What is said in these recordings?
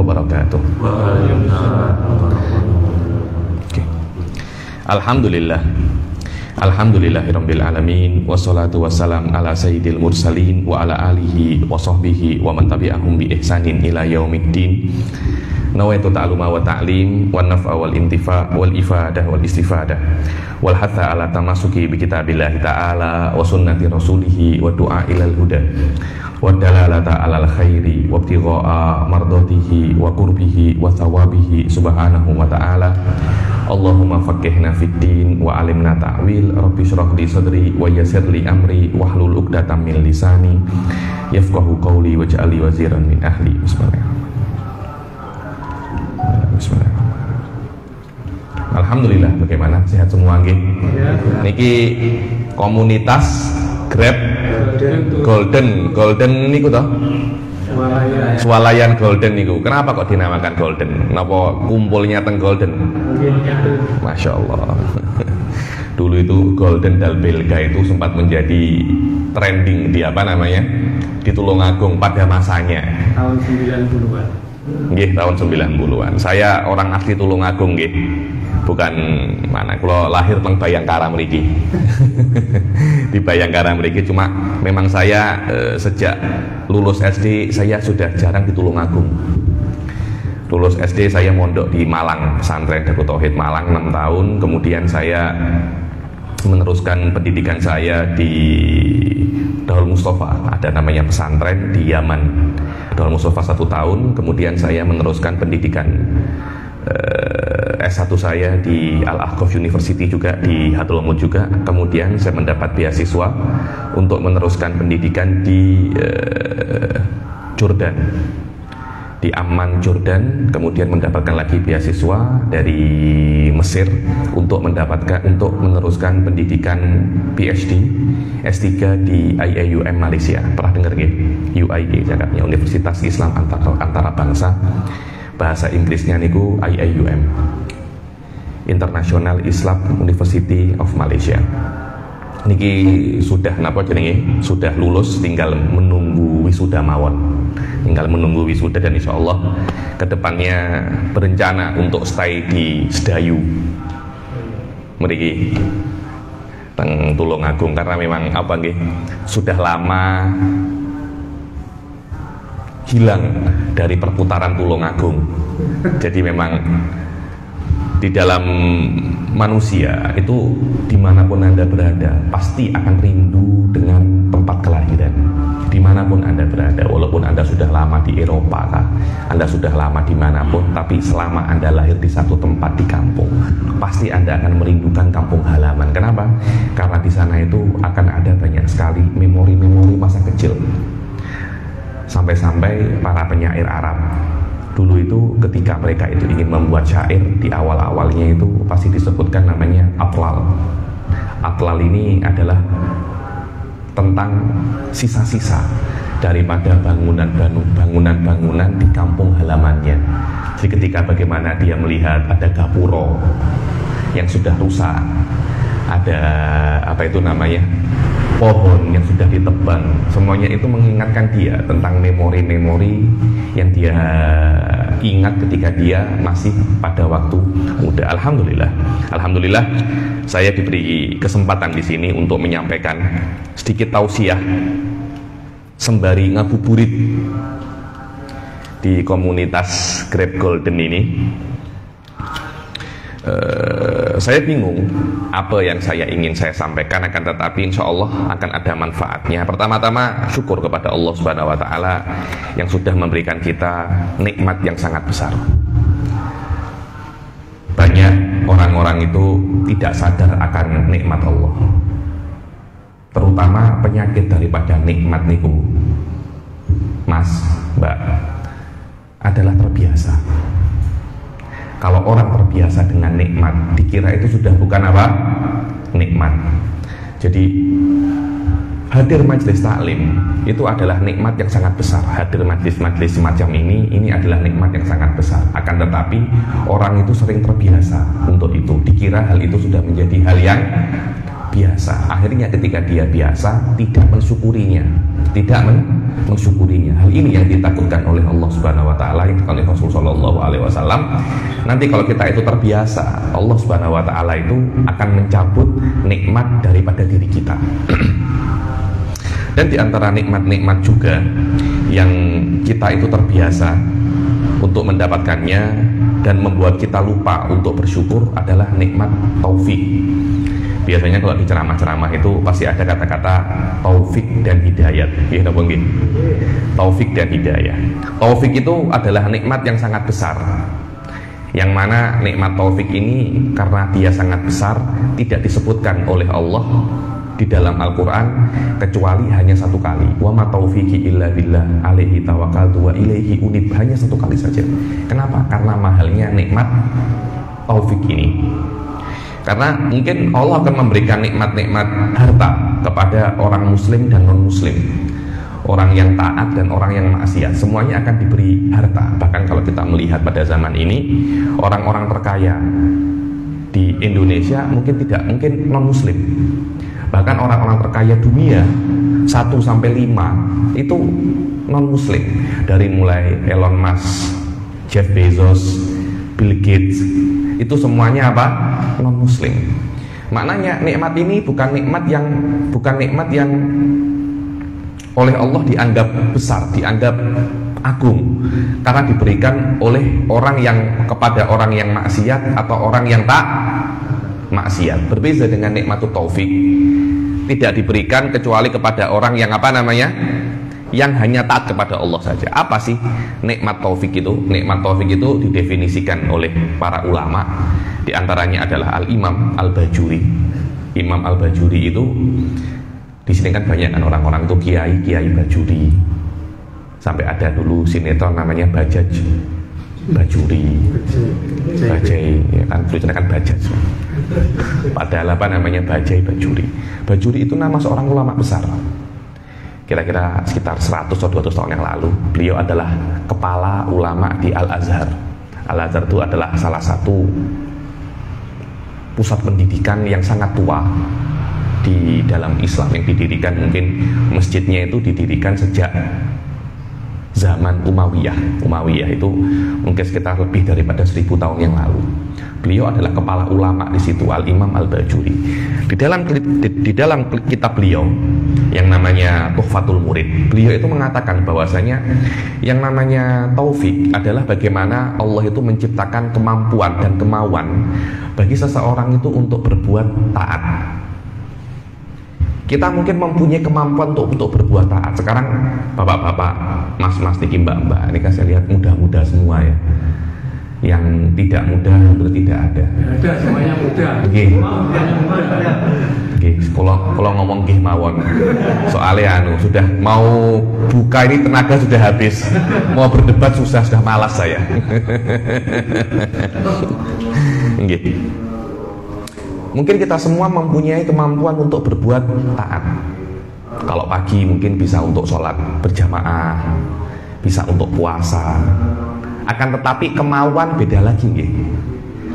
wabarakatuh. Okay. Alhamdulillahirabbil alamin wassalatu wassalam ala sayyidil mursalin wa ala alihi wa sahbihi wa man tabi'ahum bi ihsanin ila yaumiddin. Nawaitu ta'luma wa ta'lim wa naf'a wal intifa' wal ifadah wal istifadah wal hatha ala tamasuki bi kitabillahi ta'ala wa sunnati rasulihi wa du'a ilal huda wa dalalata alal khairi wa ibtigha'a mardatihi wa qurbihi wa thawabihi subhanahu wa ta'ala. Allahumma faqihna fid din wa alimna ta'wil, rabbi shrah li sadri wa yassir li amri wahlul 'uqdatam min lisani yafqahu qawli waj'al li waziran min ahli. Bismillahirrahmanirrahim. Alhamdulillah, bagaimana? Sehat semua nggih? Niki komunitas Grab Golden niku toh? Swalayan Golden niku. Kenapa kok dinamakan Golden? Napa kumpulnya teng Golden? Masya Allah. Dulu itu Golden Dalbelga itu sempat menjadi trending di apa namanya? Di Tulungagung pada masanya. Tahun 90-an. Nggih, tahun 90-an. Saya orang asli Tulungagung nggih. Bukan mana, kalau lahir teng Bayangkara mriki. Di Bayangkara mriki, cuma memang saya sejak lulus SD saya sudah jarang di Tulungagung. Lulus SD saya mondok di Malang, pesantren Darut Tauhid Malang 6 tahun, kemudian saya meneruskan pendidikan saya di Darul Mustafa, ada namanya pesantren di Yaman. Darul Mustafa 1 tahun, kemudian saya meneruskan pendidikan S1 saya di Al-Ahqaf University juga di Hadramut juga. Kemudian saya mendapat beasiswa untuk meneruskan pendidikan di Jordan, di Amman, Jordan. Kemudian mendapatkan lagi beasiswa dari Mesir untuk meneruskan pendidikan PhD S3 di IAUM Malaysia. Pernah dengar nggih? UIA Jakarta, Universitas Islam Antara Bangsa. Bahasa Inggrisnya niku IAUM, International Islam University of Malaysia. Niki sudah napa jenenge? Sudah lulus, tinggal menunggu wisuda mawon. Tinggal menunggu wisuda, dan insya Allah kedepannya berencana untuk stay di Sedayu mriki teng Tulungagung, karena memang apa nggih, sudah lama hilang dari perputaran Tulungagung. Jadi memang di dalam manusia itu dimanapun Anda berada pasti akan rindu dengan tempat kelahiran. Dimanapun Anda berada, walaupun Anda sudah lama di Eropa kah, Anda sudah lama dimanapun, tapi selama Anda lahir di satu tempat di kampung, pasti Anda akan merindukan kampung halaman. Kenapa? Karena di sana itu akan ada banyak sekali memori-memori masa kecil. Sampai-sampai para penyair Arab dulu itu ketika mereka itu ingin membuat syair, di awal-awalnya itu pasti disebutkan namanya atlal. Atlal ini adalah tentang sisa-sisa daripada bangunan-bangunan di kampung halamannya. Jadi ketika bagaimana dia melihat ada gapuro yang sudah rusak, ada apa itu namanya, pohon yang sudah ditebang, semuanya itu mengingatkan dia tentang memori-memori yang dia ingat ketika dia masih pada waktu muda. Alhamdulillah saya diberi kesempatan di sini untuk menyampaikan sedikit tausiah sembari ngabuburit di komunitas Grab Golden ini. Saya bingung apa yang saya ingin saya sampaikan, akan tetapi insya Allah akan ada manfaatnya. Pertama-tama syukur kepada Allah Subhanahu wa Ta'ala yang sudah memberikan kita nikmat yang sangat besar. Banyak orang-orang itu tidak sadar akan nikmat Allah, terutama penyakit daripada nikmat niku, Mas, Mbak, adalah terbiasa. Kalau orang terbiasa dengan nikmat, dikira itu sudah bukan apa? Nikmat. Jadi hadir majelis taklim itu adalah nikmat yang sangat besar. Hadir majelis-majelis semacam ini adalah nikmat yang sangat besar. Akan tetapi orang itu sering terbiasa untuk itu, dikira hal itu sudah menjadi hal yang biasa. Akhirnya ketika dia biasa, tidak mensyukurinya. Hal ini yang ditakutkan oleh Allah Subhanahu wa Ta'ala, yang oleh Rasulullah Shallallahu Alaihi Wasallam, nanti kalau kita itu terbiasa, Allah Subhanahu Wa Taala itu akan mencabut nikmat daripada diri kita. Dan di antara nikmat-nikmat juga yang kita itu terbiasa untuk mendapatkannya dan membuat kita lupa untuk bersyukur adalah nikmat taufik. Biasanya kalau di ceramah-ceramah itu pasti ada kata-kata taufik dan hidayat. Ya, taufik dan hidayah. Taufik itu adalah nikmat yang sangat besar. Yang mana nikmat taufik ini karena dia sangat besar tidak disebutkan oleh Allah di dalam Al-Quran kecuali hanya satu kali. Wa ma taufiqi illa billah alaihi tawakkaltu wa ilaihi unib. Hanya satu kali saja. Kenapa? Karena mahalnya nikmat taufik ini. Karena mungkin Allah akan memberikan nikmat-nikmat harta kepada orang muslim dan non muslim, orang yang taat dan orang yang maksiat, semuanya akan diberi harta. Bahkan kalau kita melihat pada zaman ini, orang-orang terkaya di Indonesia mungkin non muslim. Bahkan orang-orang terkaya dunia 1-5 itu non muslim. Dari mulai Elon Musk, Jeff Bezos, Bill Gates, itu semuanya apa? Non muslim. Maknanya nikmat ini bukan nikmat yang oleh Allah dianggap besar, dianggap agung, karena diberikan oleh orang yang kepada orang yang maksiat atau orang yang tak maksiat. Berbeda dengan nikmat taufik, tidak diberikan kecuali kepada orang yang yang hanya taat kepada Allah saja. Apa sih nikmat taufik itu? Nikmat taufik itu didefinisikan oleh para ulama. Di antaranya adalah Al-Imam Al-Bajuri. Imam Al-Bajuri itu di sini kan banyak kan orang-orang itu kiai Bajuri. Sampai ada dulu sinetron namanya Bajaj Bajuri. Bajai, ya kan tulisannya kan Bajaj. Padahal apa namanya Bajai Bajuri. Bajuri itu nama seorang ulama besar. Kira-kira sekitar 100 atau 200 tahun yang lalu, beliau adalah kepala ulama di Al-Azhar. Al-Azhar itu adalah salah satu pusat pendidikan yang sangat tua di dalam Islam, yang didirikan, mungkin masjidnya itu didirikan sejak zaman Umayyah. Umayyah itu mungkin sekitar lebih daripada 1000 tahun yang lalu. Beliau adalah kepala ulama di situ, Al-Imam Al-Bajuri. Di dalam kitab beliau yang namanya Tuhfatul Murid, beliau itu mengatakan bahwasanya yang namanya taufik adalah bagaimana Allah itu menciptakan kemampuan dan kemauan bagi seseorang itu untuk berbuat taat. Kita mungkin mempunyai kemampuan untuk berbuat taat. Sekarang bapak-bapak, mas-mas, mbak-mbak, ini kan saya lihat muda-muda semua ya. Yang tidak muda hampir tidak ada. Ada, semuanya muda. Nggih. Nggih, kalau ngomong nggih mawon. Soalnya sudah mau buka ini tenaga sudah habis. Mau berdebat sudah malas saya. Nggih. Mungkin kita semua mempunyai kemampuan untuk berbuat taat. Kalau pagi mungkin bisa untuk sholat berjamaah, bisa untuk puasa. Akan tetapi kemauan beda lagi nggih.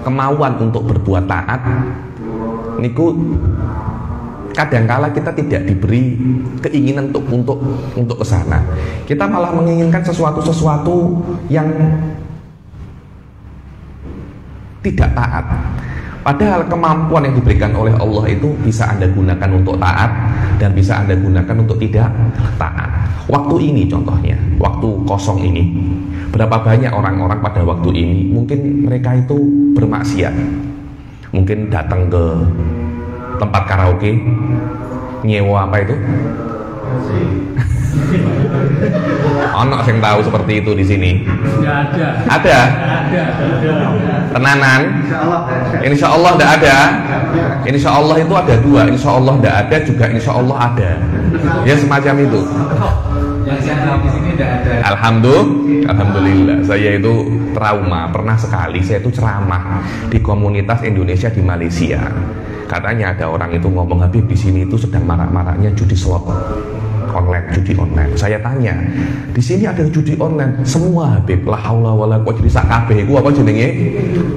Kemauan untuk berbuat taat niku kadangkala kita tidak diberi keinginan untuk ke sana. Kita malah menginginkan sesuatu yang tidak taat. Padahal kemampuan yang diberikan oleh Allah itu bisa Anda gunakan untuk taat dan bisa Anda gunakan untuk tidak taat. Waktu ini contohnya, waktu kosong ini, berapa banyak orang-orang pada waktu ini mungkin mereka itu bermaksiat. Mungkin datang ke tempat karaoke, nyewa apa itu? Ono yang tahu seperti itu di sini? Tidak ada. Ada? Ada. Tenanan? Insya Allah tidak ada. Insya Allah itu ada dua. Insya Allah tidak ada juga. Insya Allah ada. Ya semacam itu. Yang saya tahu di sini tidak ada. Alhamdulillah. Saya itu trauma. Pernah sekali saya itu ceramah di komunitas Indonesia di Malaysia. Katanya ada orang itu ngomong, Habib di sini itu sedang marak-maraknya judi slot online, judi online. Saya tanya, di sini ada judi online semua Habib? La haula wala quwwata illa billah. Gua apa jenenge?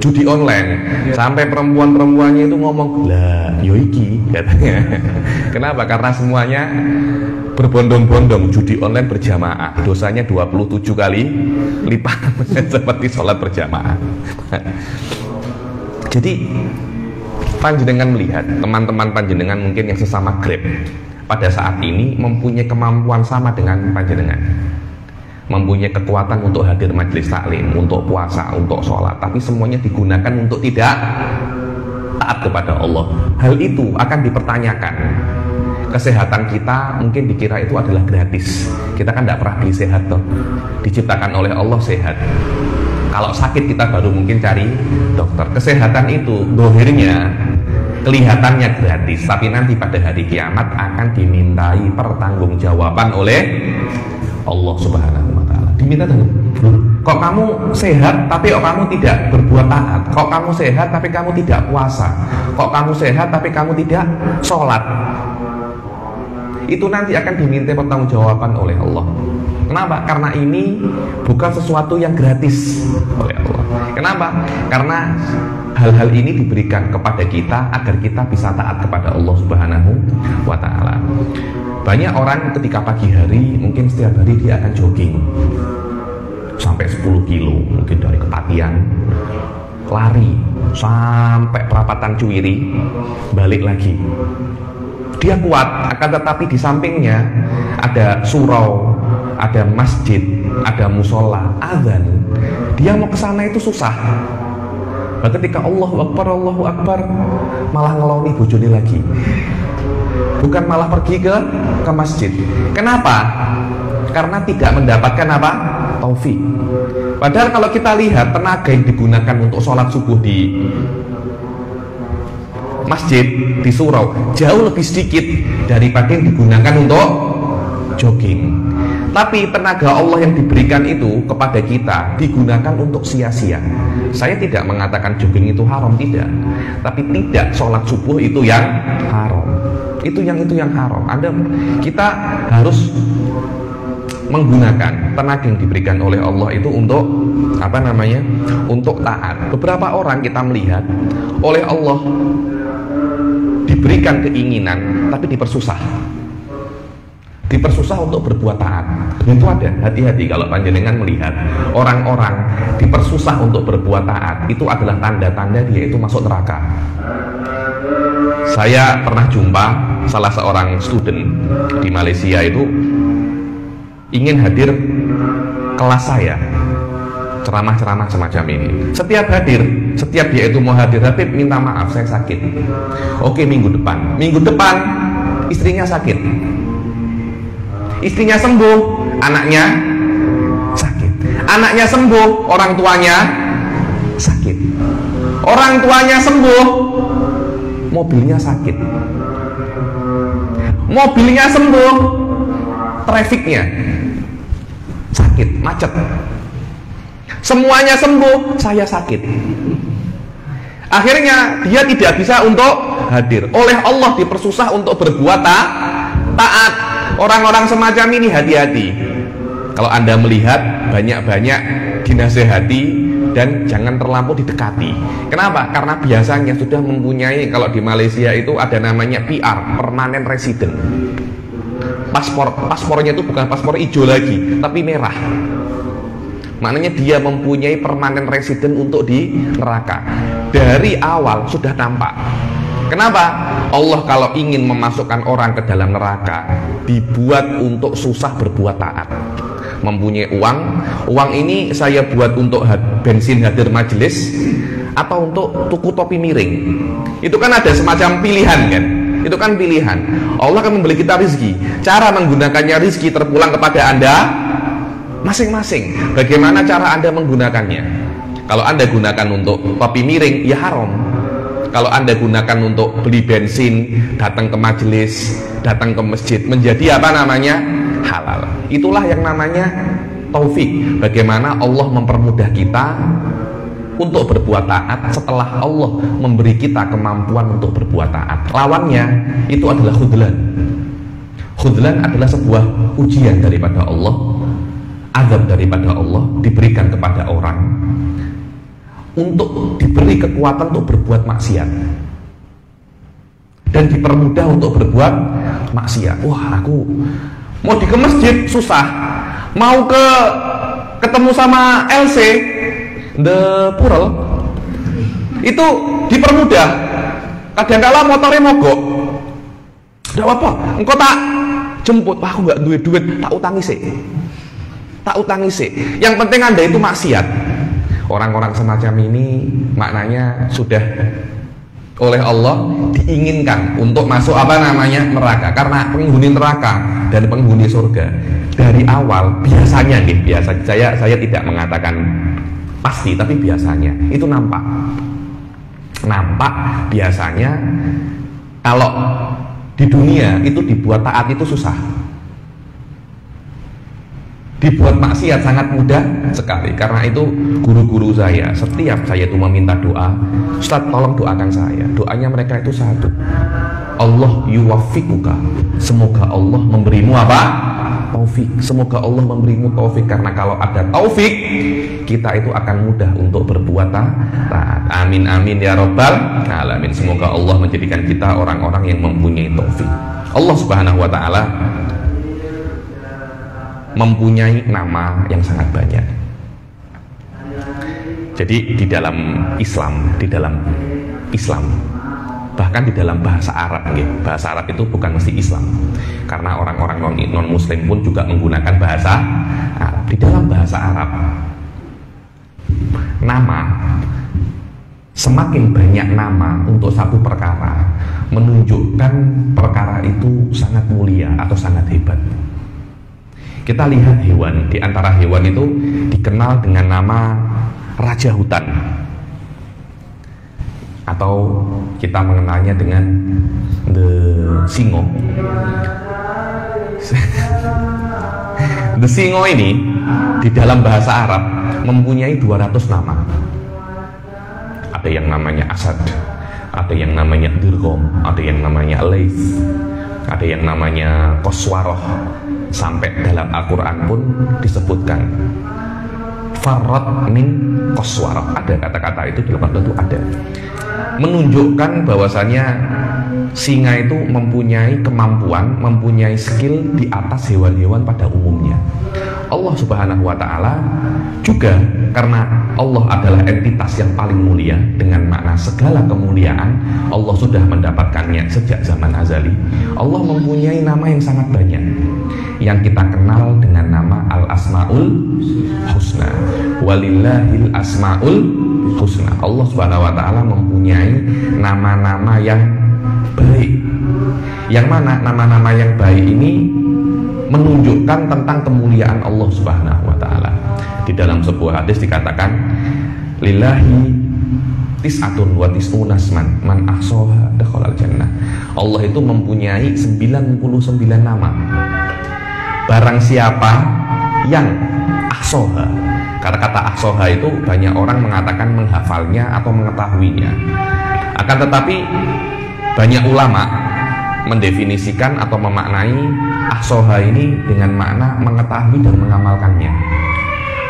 Judi online. Sampai perempuan-perempuannya itu ngomong, "Lah, yo iki," katanya. Kenapa? Karena semuanya berbondong-bondong judi online berjamaah, dosanya 27 kali lipat seperti sholat berjamaah. Jadi panjenengan melihat teman-teman panjenengan mungkin yang sesama Grab pada saat ini mempunyai kemampuan sama dengan panjenengan, mempunyai kekuatan untuk hadir majelis taklim, untuk puasa, untuk sholat, tapi semuanya digunakan untuk tidak taat kepada Allah. Hal itu akan dipertanyakan. Kesehatan kita mungkin dikira itu adalah gratis. Kita kan tidak pernah beli sehat toh. Diciptakan oleh Allah sehat. Kalau sakit kita baru mungkin cari dokter. Kesehatan itu dohirnya kelihatannya gratis, tapi nanti pada hari kiamat akan dimintai pertanggungjawaban oleh Allah Subhanahu wa Ta'ala. Diminta kok kamu sehat tapi kok kamu tidak berbuat taat, kok kamu sehat tapi kamu tidak puasa, kok kamu sehat tapi kamu tidak sholat. Itu nanti akan diminta pertanggungjawaban oleh Allah. Kenapa? Karena ini bukan sesuatu yang gratis oleh Allah. Kenapa? Karena hal-hal ini diberikan kepada kita agar kita bisa taat kepada Allah Subhanahu wa Ta'ala. Banyak orang ketika pagi hari mungkin setiap hari dia akan jogging sampai 10 kilo, mungkin dari Kepatihan lari sampai perapatan Cuwiri, balik lagi. Dia kuat, akan tetapi di sampingnya ada surau, ada masjid, ada musola, azan. Dia mau ke sana itu susah. Nah, ketika Allahu Akbar, malah ngeloni bojone lagi. Bukan malah pergi ke masjid. Kenapa? Karena tidak mendapatkan apa? Taufik. Padahal kalau kita lihat tenaga yang digunakan untuk sholat subuh di masjid, di surau, jauh lebih sedikit daripada yang digunakan untuk jogging. Tapi tenaga Allah yang diberikan itu kepada kita digunakan untuk sia-sia. Saya tidak mengatakan jogging itu haram, tidak. Tapi tidak sholat subuh itu yang haram. Itu yang haram. Kita harus menggunakan tenaga yang diberikan oleh Allah itu untuk untuk taat. Beberapa orang kita melihat oleh Allah diberikan keinginan tapi dipersusah untuk berbuat taat. Itu ada. Hati-hati kalau panjenengan melihat orang-orang dipersusah untuk berbuat taat, itu adalah tanda-tanda dia itu masuk neraka. Saya pernah jumpa salah seorang student di Malaysia itu ingin hadir kelas saya, ceramah-ceramah semacam ini. Setiap dia itu mau hadir, tapi minta maaf saya sakit. Oke, minggu depan istrinya sakit. Istrinya sembuh, anaknya sakit. Anaknya sembuh, orang tuanya sakit. Orang tuanya sembuh, mobilnya sakit. Mobilnya sembuh, trafiknya sakit, macet. Semuanya sembuh, saya sakit. Akhirnya dia tidak bisa untuk hadir. Oleh Allah dipersusah untuk berbuat taat. Orang-orang semacam ini hati-hati. Kalau Anda melihat banyak-banyak dinasehati dan jangan terlampau didekati. Kenapa? Karena biasanya sudah mempunyai, kalau di Malaysia itu ada namanya PR, permanent resident. Paspornya itu bukan paspor hijau lagi, tapi merah. Maknanya dia mempunyai permanent resident untuk di neraka. Dari awal sudah nampak. Kenapa? Allah kalau ingin memasukkan orang ke dalam neraka, dibuat untuk susah berbuat taat. Mempunyai uang ini saya buat untuk bensin hadir majelis atau untuk tuku topi miring. Itu kan ada semacam pilihan kan? Itu kan pilihan. Allah akan memberi kita rizki. Cara menggunakannya rizki terpulang kepada Anda masing-masing. Bagaimana cara Anda menggunakannya? Kalau Anda gunakan untuk topi miring, ya haram. Kalau Anda gunakan untuk beli bensin, datang ke majelis, datang ke masjid, menjadi halal. Itulah yang namanya taufik. Bagaimana Allah mempermudah kita untuk berbuat taat setelah Allah memberi kita kemampuan untuk berbuat taat. Lawannya itu adalah khudlan. Khudlan adalah sebuah ujian daripada Allah, azab daripada Allah diberikan kepada orang untuk diberi kekuatan untuk berbuat maksiat dan dipermudah untuk berbuat maksiat. Wah, aku Mau ke masjid susah, mau ketemu sama LC The Pural itu dipermudah. Kadang-kala motornya mogok, tidak apa-apa, engkau tak jemput. Wah, aku nggak duit, tak utangi sih. Yang penting Anda itu maksiat. Orang-orang semacam ini maknanya sudah oleh Allah diinginkan untuk masuk neraka, karena penghuni neraka dan penghuni surga dari awal biasanya saya tidak mengatakan pasti, tapi biasanya itu nampak biasanya kalau di dunia itu dibuat taat itu susah, dibuat maksiat sangat mudah sekali. Karena itu guru-guru saya, setiap saya itu meminta doa, Ustaz tolong doakan saya, doanya mereka itu satu, Allah yuwaffiquka, semoga Allah memberimu apa? Taufik. Semoga Allah memberimu taufik, karena kalau ada taufik kita itu akan mudah untuk berbuat taat. Amin amin ya rabbal alamin. Semoga Allah menjadikan kita orang-orang yang mempunyai taufik. Allah Subhanahu wa taala mempunyai nama yang sangat banyak. Jadi di dalam Islam bahkan di dalam bahasa Arab, bahasa Arab itu bukan mesti Islam, karena orang-orang non Muslim pun juga menggunakan bahasa Arab. Di dalam bahasa Arab, nama, semakin banyak nama untuk satu perkara menunjukkan perkara itu sangat mulia atau sangat hebat. Kita lihat hewan, di antara hewan itu dikenal dengan nama raja hutan, atau kita mengenalnya dengan the singo. The singo ini di dalam bahasa Arab mempunyai 200 nama. Ada yang namanya Asad, ada yang namanya Dirgom, ada yang namanya Laith, ada yang namanya Koswaroh. Sampai dalam Al-Quran pun disebutkan Farrat min Koswaroh, ada kata-kata itu dalam Al-Quran itu ada, menunjukkan bahwasanya singa itu mempunyai kemampuan, mempunyai skill di atas hewan-hewan pada umumnya. Allah Subhanahu wa ta'ala juga, karena Allah adalah entitas yang paling mulia dengan makna segala kemuliaan, Allah sudah mendapatkannya sejak zaman azali. Allah mempunyai nama yang sangat banyak, yang kita kenal dengan nama Al-Asma'ul Husna. Walillahil Asma'ul Husna. Allah Subhanahu wa ta'ala mempunyai nama-nama yang baik, yang mana nama-nama yang baik ini menunjukkan tentang kemuliaan Allah Subhanahu wa ta'ala. Di dalam sebuah hadis dikatakan, lillahi tis'atun wa tis'una asman man ahsaha dakhalal jannah. Allah itu mempunyai 99 nama. Barang siapa yang ahsaha, kata-kata ahsaha itu banyak orang mengatakan menghafalnya atau mengetahuinya. Akan tetapi banyak ulama mendefinisikan atau memaknai ahsaha ini dengan makna mengetahui dan mengamalkannya.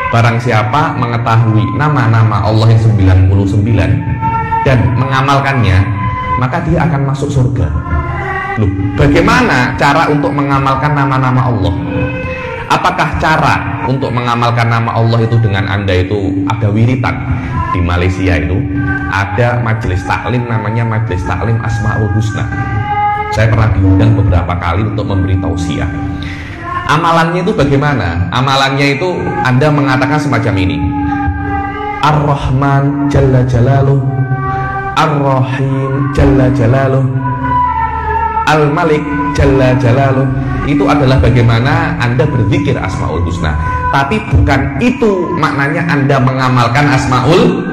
Barang siapa mengetahui nama-nama Allah yang 99 dan mengamalkannya, maka dia akan masuk surga. Loh, bagaimana cara untuk mengamalkan nama-nama Allah? Apakah cara untuk mengamalkan nama Allah itu dengan Anda itu ada wiritan? Di Malaysia itu ada majelis taklim, namanya Majelis Taklim Asmaul Husna. Saya pernah diundang beberapa kali untuk memberi tausiah. Amalannya itu bagaimana? Amalannya itu Anda mengatakan semacam ini: Ar-Rahman Jalla Jalaluh, Ar-Rahim Jalla Jalaluh, Al-Malik Jalla Jalaluh. Itu adalah bagaimana Anda berzikir Asmaul Husna. Tapi bukan itu maknanya Anda mengamalkan Asmaul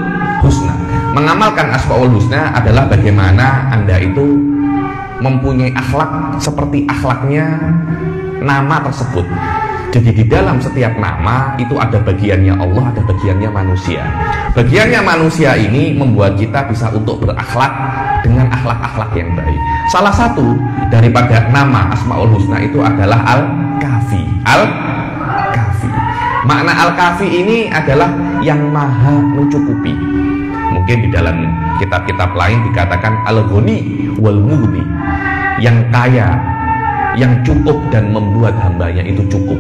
Husna. Mengamalkan Asmaul Husna adalah bagaimana Anda itu mempunyai akhlak seperti akhlaknya nama tersebut. Jadi di dalam setiap nama itu ada bagiannya Allah, ada bagiannya manusia. Bagiannya manusia ini membuat kita bisa untuk berakhlak dengan akhlak-akhlak yang baik. Salah satu daripada nama Asmaul Husna itu adalah Al-Kafi. Al-Kafi. Makna Al-Kafi ini adalah yang maha mencukupi. Mungkin di dalam kitab-kitab lain dikatakan Al-Ghani wal Mughni, yang kaya, yang cukup dan membuat hambanya itu cukup.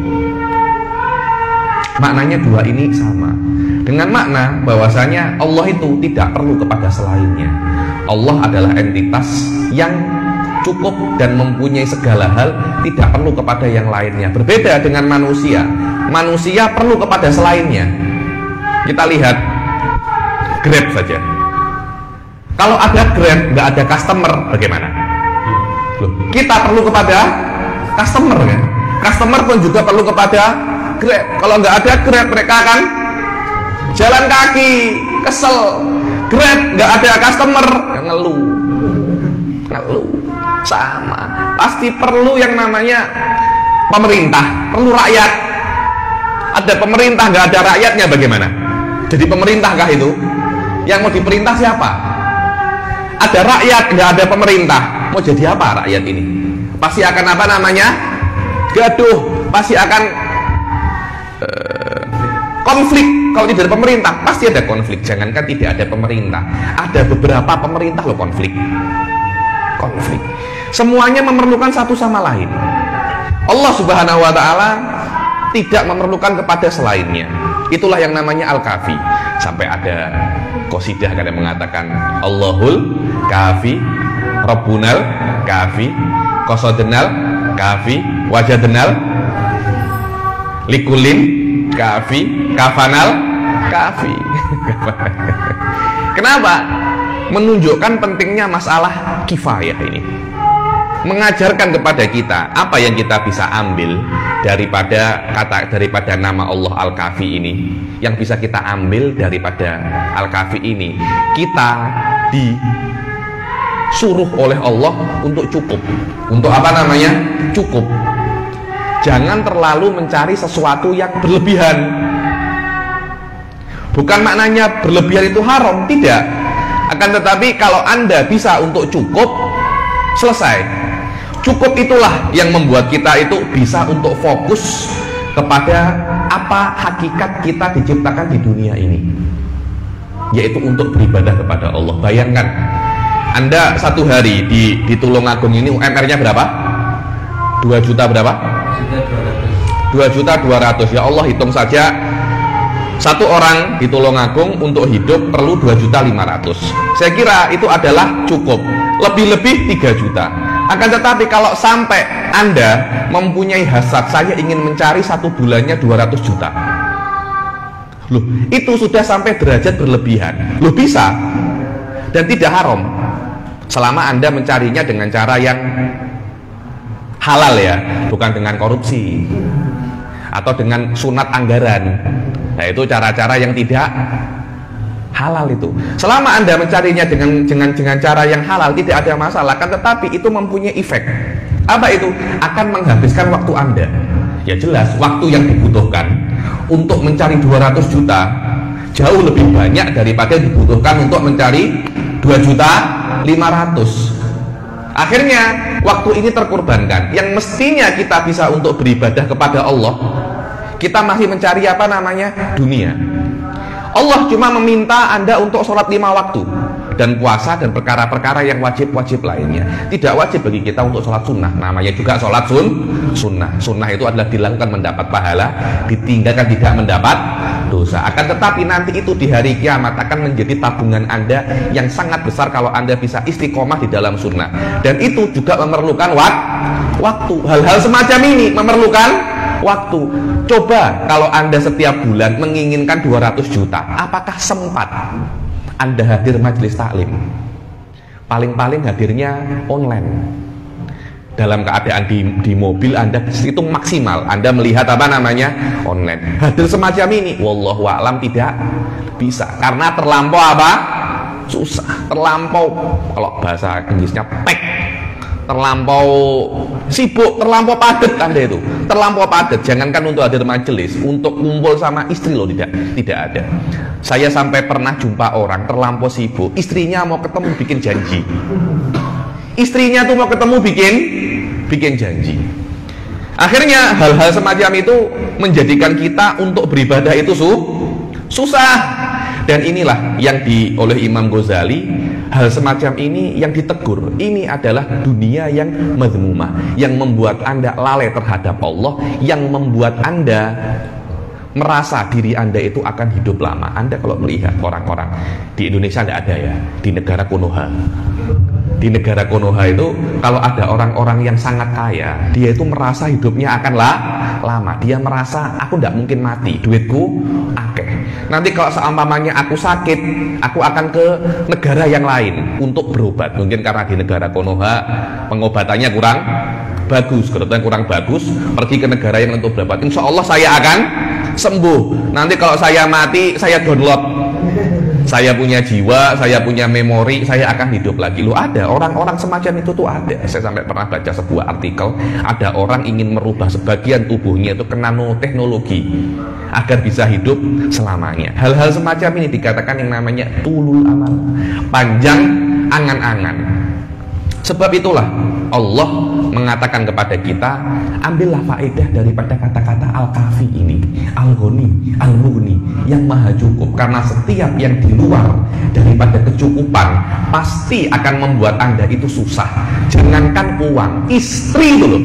Maknanya dua ini sama, dengan makna bahwasanya Allah itu tidak perlu kepada selainnya. Allah adalah entitas yang cukup dan mempunyai segala hal, tidak perlu kepada yang lainnya. Berbeda dengan manusia. Manusia perlu kepada selainnya. Kita lihat Grab saja. Kalau ada Grab, nggak ada customer, bagaimana? Loh, kita perlu kepada customer kan? Customer pun juga perlu kepada Grab. Kalau nggak ada Grab, mereka akan jalan kaki, kesel. Grab nggak ada customer, ngeluh, sama. Pasti perlu yang namanya pemerintah, perlu rakyat. Ada pemerintah nggak ada rakyatnya, bagaimana? Jadi pemerintahkah itu? Yang mau diperintah siapa? Ada rakyat nggak ada pemerintah, mau jadi apa rakyat ini? Pasti akan apa namanya? Gaduh, pasti akan konflik. Kalau tidak ada pemerintah, pasti ada konflik. Jangankan tidak ada pemerintah, ada beberapa pemerintah loh konflik. Semuanya memerlukan satu sama lain. Allah Subhanahu wa ta'ala tidak memerlukan kepada selainnya. Itulah yang namanya Al-Kafi. Sampai ada qasidah yang mengatakan Allahul Kafi, Rabbunal Kafi, Qasadnal Kafi, Wajadnal Likulin Kafi, Kafanal Kafi. Kenapa? Menunjukkan pentingnya masalah kifayah ini. Mengajarkan kepada kita apa yang kita bisa ambil daripada nama Allah Al-Kafi ini. Yang bisa kita ambil daripada Al-Kafi ini, kita disuruh oleh Allah untuk cukup. Untuk apa namanya? Cukup. Jangan terlalu mencari sesuatu yang berlebihan. Bukan maknanya berlebihan itu haram, tidak. Akan tetapi kalau Anda bisa untuk cukup, selesai. Cukup itulah yang membuat kita itu bisa untuk fokus kepada apa hakikat kita diciptakan di dunia ini, yaitu untuk beribadah kepada Allah. Bayangkan Anda satu hari di Tulungagung ini UMR-nya berapa? 2 juta berapa? 2.200.000. Ya Allah, hitung saja satu orang di Tulungagung untuk hidup perlu 2.500.000. Saya kira itu adalah cukup. Lebih-lebih 3 juta. Akan tetapi kalau sampai Anda mempunyai hasad, saya ingin mencari satu bulannya 200 juta. Loh, itu sudah sampai derajat berlebihan. Loh, bisa. Dan tidak haram. Selama Anda mencarinya dengan cara yang halal ya, bukan dengan korupsi atau dengan sunat anggaran. Nah, itu cara-cara yang tidak halal itu. Selama Anda mencarinya dengan cara yang halal, tidak ada masalah. Kan tetapi itu mempunyai efek. Apa itu? Akan menghabiskan waktu Anda. Ya jelas, waktu yang dibutuhkan untuk mencari 200 juta jauh lebih banyak daripada dibutuhkan untuk mencari 2.500.000. Akhirnya waktu ini terkorbankan. Yang mestinya kita bisa untuk beribadah kepada Allah, kita masih mencari apa namanya? Dunia. Allah cuma meminta Anda untuk sholat 5 waktu dan puasa dan perkara-perkara yang wajib-wajib lainnya. Tidak wajib bagi kita untuk sholat sunnah. Namanya juga sholat sunnah. Sunnah itu adalah dilakukan mendapat pahala, ditinggalkan tidak mendapat dosa. Akan tetapi nanti itu di hari kiamat akan menjadi tabungan Anda yang sangat besar kalau Anda bisa istiqomah di dalam sunnah. Dan itu juga memerlukan waktu. Hal-hal semacam ini memerlukan waktu. Coba kalau Anda setiap bulan menginginkan 200 juta, apakah sempat Anda hadir majelis taklim? Paling-paling hadirnya online. Dalam keadaan di mobil Anda itu maksimal Anda melihat apa namanya? Online. Hadir semacam ini, wallahu a'lam tidak bisa. Karena terlampau apa? Susah. Terlampau, kalau bahasa Inggrisnya pack. Terlampau sibuk, terlampau padat Anda itu. Terlampau padat, jangankan untuk hadir majelis, untuk kumpul sama istri loh, tidak ada. Saya sampai pernah jumpa orang terlampau sibuk, istrinya mau ketemu bikin janji. Istrinya tuh mau ketemu bikin janji. Akhirnya hal-hal semacam itu menjadikan kita untuk beribadah itu susah. Dan inilah yang oleh Imam Ghazali, hal semacam ini yang ditegur. Ini adalah dunia yang madhmumah, yang membuat Anda lalai terhadap Allah, yang membuat Anda merasa diri Anda itu akan hidup lama. Anda kalau melihat orang-orang di Indonesia, tidak ada ya, di negara Konoha. Di negara Konoha itu kalau ada orang-orang yang sangat kaya, dia itu merasa hidupnya akan lama. Dia merasa aku tidak mungkin mati, duitku akeh. Nanti kalau seumpamanya aku sakit, aku akan ke negara yang lain untuk berobat. Mungkin karena di negara Konoha pengobatannya kurang bagus, kebetulan kurang bagus, pergi ke negara yang untuk berobat. Insya Allah saya akan sembuh. Nanti kalau saya mati, saya download. Saya punya jiwa, saya punya memori, saya akan hidup lagi. Loh, ada orang-orang semacam itu tuh ada. Saya sampai pernah baca sebuah artikel, ada orang ingin merubah sebagian tubuhnya itu ke nanoteknologi agar bisa hidup selamanya. Hal-hal semacam ini dikatakan yang namanya tulul amal, panjang angan-angan. Sebab itulah Allah mengatakan kepada kita, ambillah faedah daripada kata-kata Al-Kafi ini, Al-Ghani, Al-Mughni, yang maha cukup. Karena setiap yang di luar daripada kecukupan pasti akan membuat Anda itu susah. Jangankan uang, istri itu loh.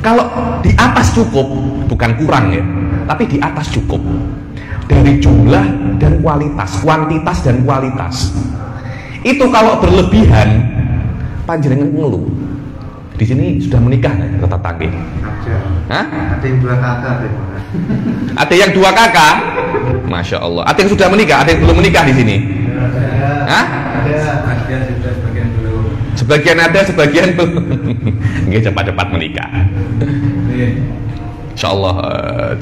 Kalau di atas cukup, bukan kurang ya, tapi di atas cukup. Dari jumlah dan kualitas, kuantitas dan kualitas. Itu kalau berlebihan, panjenengan ngeluh. Di sini sudah menikah nggak tetangga? Hah? Ada yang 2 kakak. Ada yang 2 kakak? Masya Allah. Ada yang sudah menikah? Ada yang belum menikah di sini? Hah? Ada sudah sebagian belum. Sebagian ada, sebagian belum. Nggak cepat-cepat menikah. Insya Allah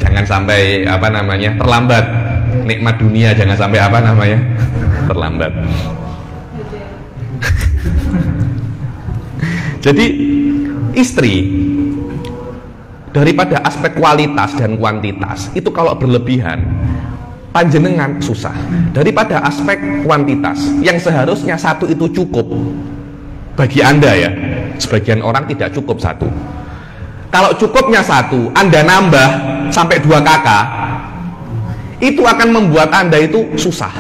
jangan sampai terlambat. Nikmat dunia jangan sampai terlambat. Jadi istri daripada aspek kualitas dan kuantitas itu kalau berlebihan panjenengan susah. Daripada aspek kuantitas yang seharusnya 1 itu cukup bagi Anda ya, sebagian orang tidak cukup 1. Kalau cukupnya 1, Anda nambah sampai 2 kakak, itu akan membuat Anda itu susah.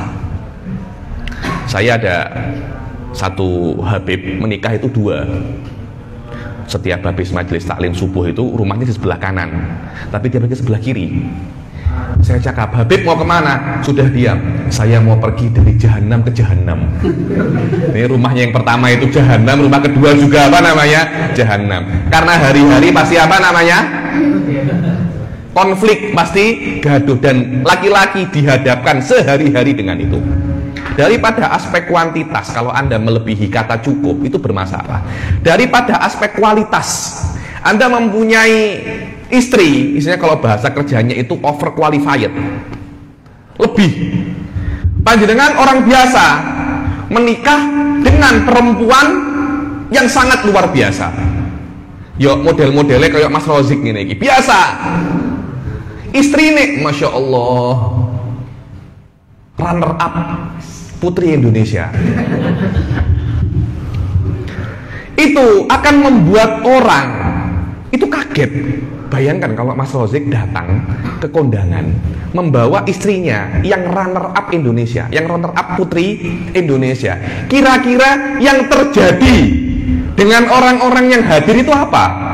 Saya ada satu Habib menikah itu 2. Setiap habis majelis taklim subuh itu rumahnya di sebelah kanan, tapi dia pergi sebelah kiri. Saya cakap, Habib mau kemana? Sudah diam. Saya mau pergi dari jahanam ke jahanam. Ini rumahnya yang pertama itu jahanam, rumah kedua juga jahanam. Karena hari-hari pasti konflik, pasti gaduh, dan laki-laki dihadapkan sehari-hari dengan itu. Daripada aspek kuantitas, kalau Anda melebihi kata cukup, itu bermasalah. Daripada aspek kualitas, Anda mempunyai istri, istilahnya kalau bahasa kerjanya itu overqualified, lebih. Panjenengan orang biasa menikah dengan perempuan yang sangat luar biasa. Yo model-modelnya kayak Mas Rozik ini biasa. Istri ini, Masya Allah, runner up Putri Indonesia. Itu akan membuat orang itu kaget. Bayangkan kalau Mas Rozik datang ke kondangan membawa istrinya yang runner up Indonesia, yang runner up Putri Indonesia. Kira-kira yang terjadi dengan orang-orang yang hadir itu apa?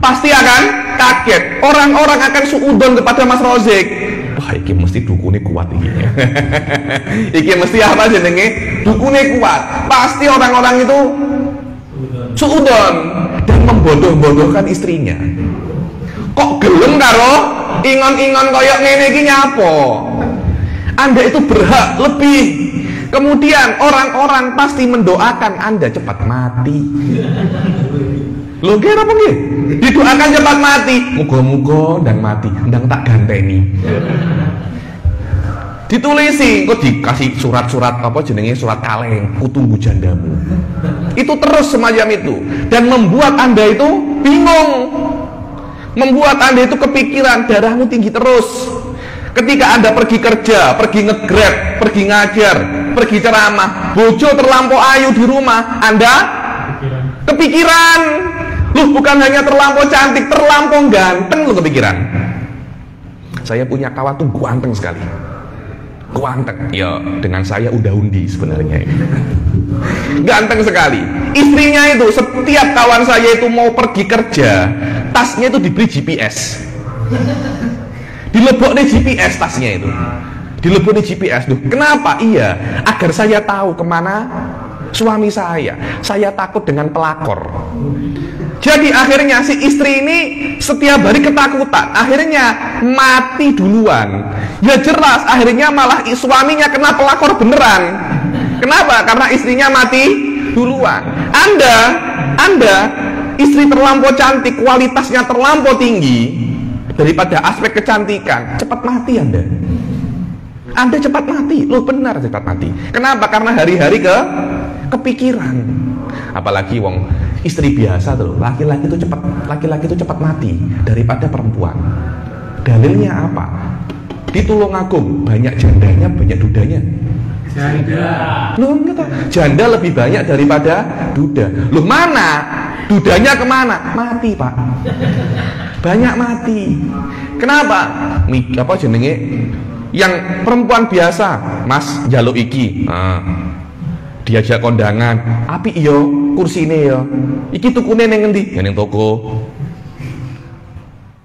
Pasti akan kaget. Orang-orang akan suudon kepada Mas Rozik. Wah, iki mesti dukune kuat iki. Iki mesti apa jenenge? Dukune kuat. Pasti orang-orang itu suudon dan membodoh-bodohkan istrinya. Kok gelem karo ingon-ingon koyok ngene iki nyapo? Anda itu berhak lebih. Kemudian orang-orang pasti mendoakan Anda cepat mati. Lho kira apa nggih? Didoakan cepat mati. Muga-muga dan mati, ndang tak ganteni. Ditulisi, kok dikasih surat-surat apa jenenge, surat kaleng, kutunggu jandamu. Itu terus semacam itu dan membuat Anda itu bingung. Membuat Anda itu kepikiran, darahmu tinggi terus. Ketika Anda pergi kerja, pergi nge-grab, pergi ngajar, pergi ceramah, bojo terlampau ayu di rumah, Anda kepikiran. Loh, bukan hanya terlampau cantik, terlampau ganteng lo kepikiran. saya punya kawan tuh ganteng sekali. Ganteng, ya dengan saya udah undi sebenarnya ini. Ganteng sekali. Istrinya itu setiap kawan saya itu mau pergi kerja, tasnya itu diberi GPS. Dilebok nih GPS tasnya itu. Dilebok nih GPS tuh. Kenapa? Iya, agar saya tahu kemana suami saya. Saya takut dengan pelakor. Jadi akhirnya si istri ini setiap hari ketakutan, akhirnya mati duluan. Ya jelas, akhirnya malah suaminya kena pelakor beneran. Kenapa? Karena istrinya mati duluan. Anda istri terlampau cantik, kualitasnya terlampau tinggi daripada aspek kecantikan, cepat mati Anda. Anda cepat mati, loh benar cepat mati. Kenapa? Karena hari-hari kepikiran. Apalagi wong istri biasa tuh, laki-laki itu cepat mati daripada perempuan. Dalilnya apa? Di Tulungagung banyak jandanya, banyak dudanya. Janda. Loh enggak, janda lebih banyak daripada duda. Loh mana? Dudanya kemana? Mati Pak. Banyak mati. Kenapa? Apa jenenge? Yang perempuan biasa, Mas jaluk iki. Diajak kondangan, api iyo kursi ini yo, iki tukune neng ngendi? Ya neng toko.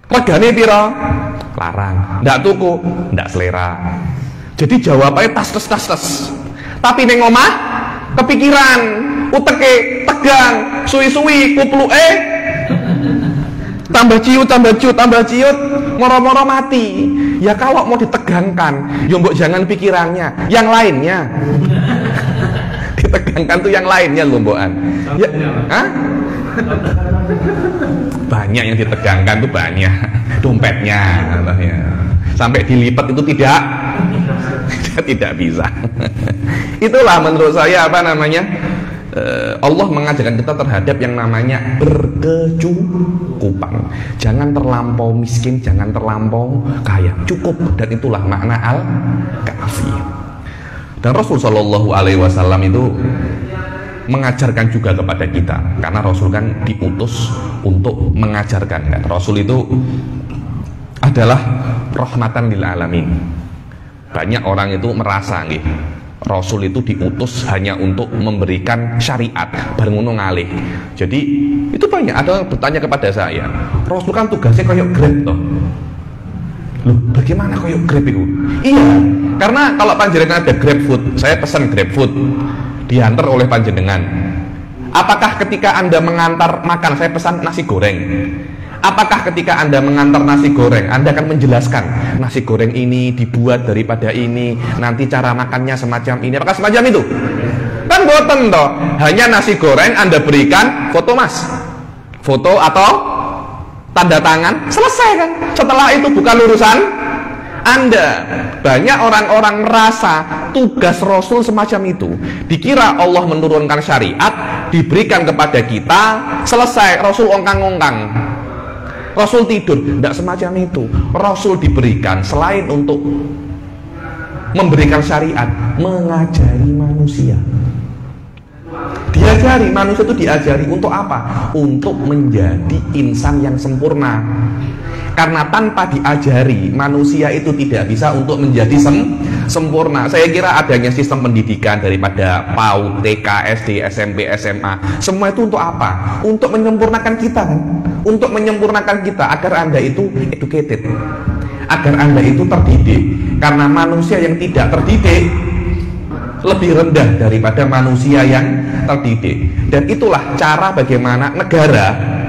Regane piro? Larang. Ndak tuku, ndak selera. Jadi jawabannya tas. Tapi neng omah kepikiran, uteke tegang, suwi-suwi, kupluke tambah ciut, moro-moro mati. Ya kalau mau ditegangkan, ya mbok jangan pikirannya, yang lainnya. Ditegangkan tuh yang lainnya lombokan. Ya, hah? Banyak yang ditegangkan tuh banyak. Dompetnya, ya. Sampai dilipat itu tidak bisa. Itulah menurut saya Allah mengajarkan kita terhadap yang namanya berkecukupan. Jangan terlampau miskin, jangan terlampau kaya, cukup. Dan itulah makna al-kafi. Dan Rasul Shallallahu Alaihi Wasallam itu mengajarkan juga kepada kita, karena Rasul kan diutus untuk mengajarkan. Kan? Rasul itu adalah rahmatan lil alamin. Banyak orang itu merasa Rasul itu diutus hanya untuk memberikan syariat, bareng ngalih. Jadi itu banyak ada yang bertanya kepada saya, Rasul kan tugasnya kayak Grab toh. Loh, bagaimana kayak Grab itu? Iya, karena kalau panjenengan ada Grab Food, saya pesan Grab Food, diantar oleh panjenengan. Apakah ketika Anda mengantar makan, saya pesan nasi goreng? Apakah ketika Anda mengantar nasi goreng, Anda akan menjelaskan nasi goreng ini dibuat daripada ini, nanti cara makannya semacam ini? Apakah semacam itu? Kan boten toh. Hanya nasi goreng Anda berikan foto Mas, foto atau tanda tangan, selesai kan? Setelah itu bukan urusan Anda. Banyak orang-orang merasa tugas Rasul semacam itu. Dikira Allah menurunkan syariat, diberikan kepada kita, selesai. Rasul ongkang-ongkang, Rasul tidur. Tidak semacam itu. Rasul diberikan selain untuk memberikan syariat, mengajari manusia. Diajari, manusia itu diajari untuk apa? Untuk menjadi insan yang sempurna. Karena tanpa diajari, manusia itu tidak bisa untuk menjadi sempurna. Saya kira adanya sistem pendidikan daripada PAUD, TK, SD, SMP, SMA, semua itu untuk apa? Untuk menyempurnakan kita kan? Untuk menyempurnakan kita agar Anda itu educated, agar Anda itu terdidik. Karena manusia yang tidak terdidik lebih rendah daripada manusia yang terdidik. Dan itulah cara bagaimana negara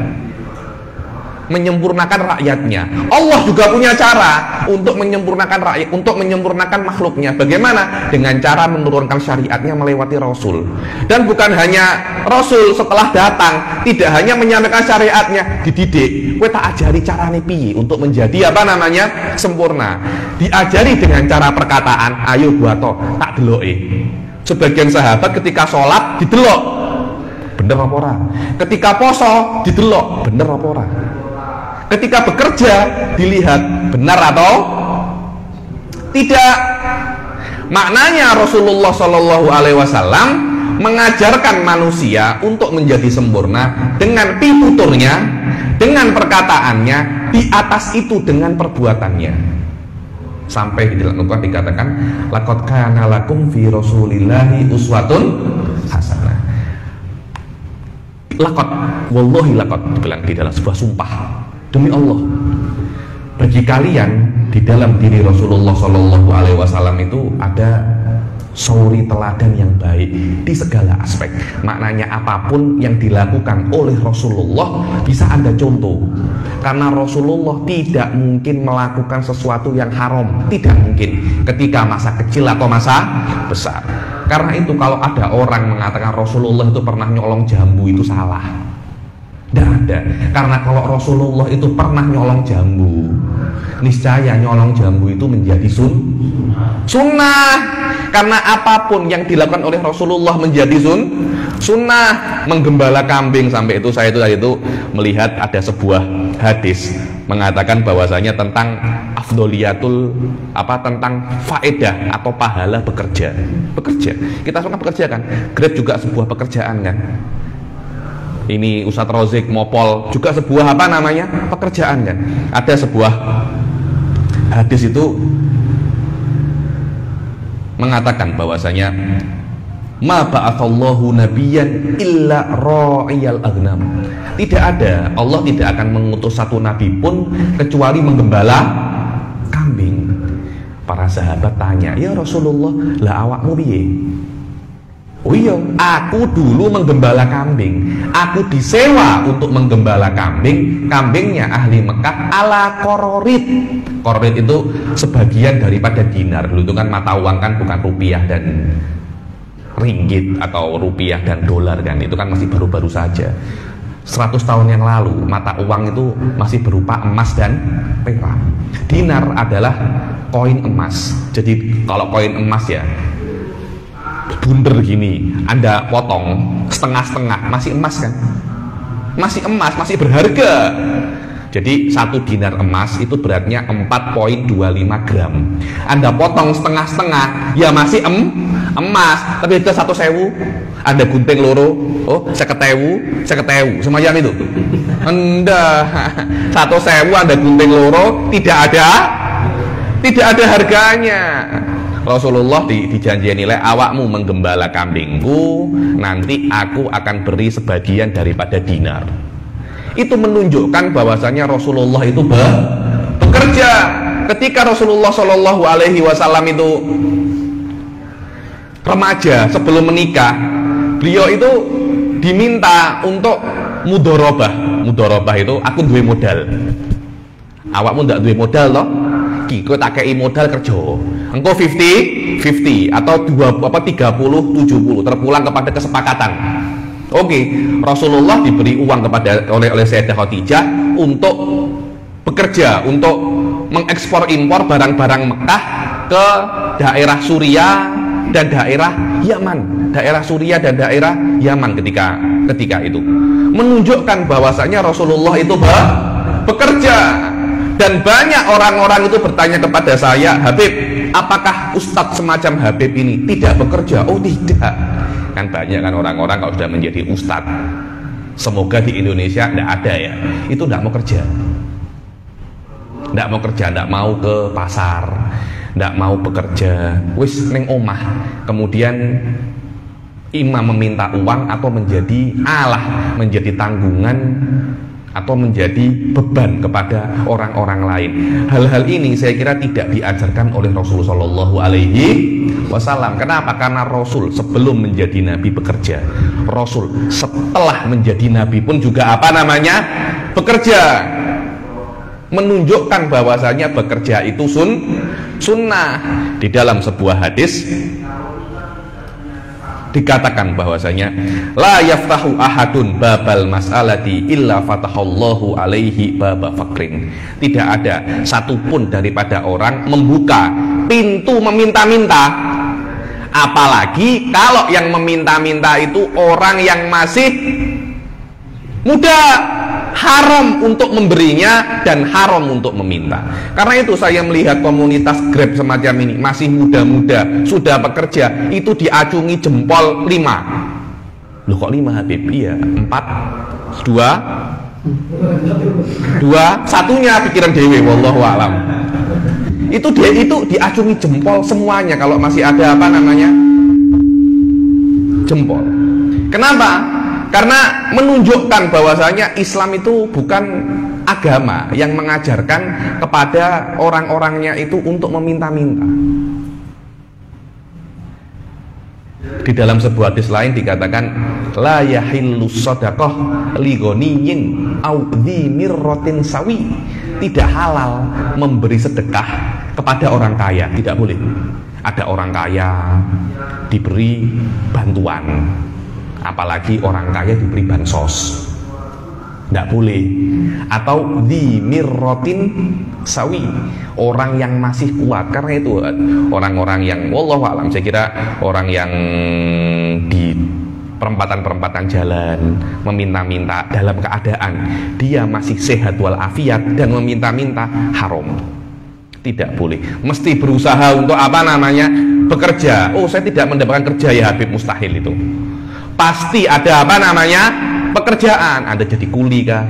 menyempurnakan rakyatnya. Allah juga punya cara untuk menyempurnakan rakyat, untuk menyempurnakan makhluknya. Bagaimana? Dengan cara menurunkan syariatnya melewati Rasul. Dan bukan hanya Rasul setelah datang, tidak hanya menyampaikan syariatnya, dididik. Kowe tak ajari carane piye untuk menjadi sempurna. Diajari dengan cara perkataan, ayo buato, tak deloke. Sebagian sahabat ketika sholat didelok, bener apa ora? Ketika poso didelok, bener apa ora? Ketika bekerja dilihat benar atau tidak. Maknanya Rasulullah Shallallahu Alaihi Wasallam mengajarkan manusia untuk menjadi sempurna dengan pituturnya, dengan perkataannya, di atas itu dengan perbuatannya. Sampai di dalam Al-Quran dikatakan laqad kana lakum fi rasulillahi uswatun hasanah. Laqad, wallahi laqad, dibilang di dalam sebuah sumpah, demi Allah, bagi kalian di dalam diri Rasulullah Shallallahu Alaihi Wasallam itu ada suri teladan yang baik di segala aspek. Maknanya apapun yang dilakukan oleh Rasulullah bisa Anda contoh. Karena Rasulullah tidak mungkin melakukan sesuatu yang haram, tidak mungkin ketika masa kecil atau masa besar. Karena itu kalau ada orang mengatakan Rasulullah itu pernah nyolong jambu, itu salah. Tidak ada. Karena kalau Rasulullah itu pernah nyolong jambu, niscaya nyolong jambu itu menjadi sunnah. Karena apapun yang dilakukan oleh Rasulullah menjadi sunnah. Menggembala kambing, sampai itu saya itu melihat ada sebuah hadis mengatakan bahwasanya tentang afdoliyatul tentang faedah atau pahala bekerja. Kita semua bekerja kan. Grab juga sebuah pekerjaan kan. Ini Ustadz Rozik Mopol juga sebuah pekerjaan kan. Ada sebuah hadis itu mengatakan bahwasanya ma ba'atsallahu nabiyyan illa ra'iyal aghnam. Tidak ada, Allah tidak akan mengutus satu nabi pun kecuali menggembala kambing. Para sahabat tanya, "Ya Rasulullah, lah awakmu piye?" "Oh iya, aku dulu menggembala kambing. Aku disewa untuk menggembala kambing. Kambingnya ahli Mekah ala qororit." Qororit itu sebagian daripada dinar. Dulu itu kan mata uang kan, bukan rupiah dan ringgit atau rupiah dan dolar kan. Itu kan masih baru-baru saja. 100 tahun yang lalu mata uang itu masih berupa emas dan perak. Dinar adalah koin emas. Jadi kalau koin emas ya bunder gini, Anda potong setengah-setengah, masih emas kan? Masih emas, masih berharga. Jadi 1 dinar emas itu beratnya 4,25 gram. Anda potong setengah-setengah, ya masih emas. Tapi ada 1.000, Anda gunting loro, oh 50.000, semacam itu. Anda 1.000 Anda gunting loro, tidak ada harganya. Rasulullah dijanjikan nilai, awakmu menggembala kambingku, nanti aku akan beri sebagian daripada dinar. Itu menunjukkan bahwasanya Rasulullah itu bekerja. Ketika Rasulullah Shallallahu Alaihi Wasallam itu remaja sebelum menikah, beliau itu diminta untuk mudorobah. Mudorobah itu aku duwe modal, awakmu ndak duwe modal loh. Kowe tak kei modal kerja. Engko 50-50 atau 30-70 terpulang kepada kesepakatan. Oke, Rasulullah diberi uang oleh Sayyidah Khadijah untuk bekerja, untuk mengekspor impor barang-barang Mekah ke daerah Suriah dan daerah Yaman. Daerah Suriah dan daerah Yaman ketika itu menunjukkan bahwasanya Rasulullah itu bekerja. Dan banyak orang-orang itu bertanya kepada saya, "Habib, apakah Ustadz semacam Habib ini tidak bekerja?" Oh tidak. Kan banyak kan orang-orang kalau sudah menjadi Ustadz, semoga di Indonesia tidak ada ya, itu tidak mau kerja. Tidak mau kerja, tidak mau ke pasar, tidak mau bekerja, wis neng omah. Kemudian imam meminta uang atau menjadi menjadi tanggungan atau menjadi beban kepada orang-orang lain. Hal-hal ini saya kira tidak diajarkan oleh Rasulullah Shallallahu Alaihi Wasallam. Kenapa? Karena Rasul sebelum menjadi Nabi bekerja. Rasul setelah menjadi Nabi pun juga bekerja. Menunjukkan bahwasanya bekerja itu sunnah. Di dalam sebuah hadis dikatakan bahwasanya la yaftahu ahadun babal mas'alati illa fatahallahu alaihi baba fakrin. Tidak ada satupun daripada orang membuka pintu meminta-minta, apalagi kalau yang meminta-minta itu orang yang masih muda. Haram untuk memberinya dan haram untuk meminta. Karena itu saya melihat komunitas Grab semacam ini masih muda-muda, sudah bekerja, itu diacungi jempol 5. Loh kok 5 Habib? Iya, 4, 2, satunya pikiran dewe, wallahu alam. itu diacungi jempol semuanya kalau masih ada apa namanya jempol. Kenapa? Karena menunjukkan bahwasanya Islam itu bukan agama yang mengajarkan kepada orang-orangnya itu untuk meminta-minta. Di dalam sebuah hadis lain dikatakan la yahillu shadaqah li ghaniyyin aw dhi mirratin sawi. Tidak halal memberi sedekah kepada orang kaya, tidak boleh. Ada orang kaya diberi bantuan, apalagi orang kaya diberi bansos, tidak boleh. Atau di mirrotin sawi, orang yang masih kuat. Karena itu orang-orang yang wallahu alam, saya kira orang yang di perempatan-perempatan jalan meminta-minta dalam keadaan dia masih sehat walafiat dan meminta-minta, haram, tidak boleh. Mesti berusaha untuk apa namanya bekerja. Oh, saya tidak mendapatkan kerja ya Habib, mustahil itu. Pasti ada apa namanya pekerjaan. Anda jadi kuli kah?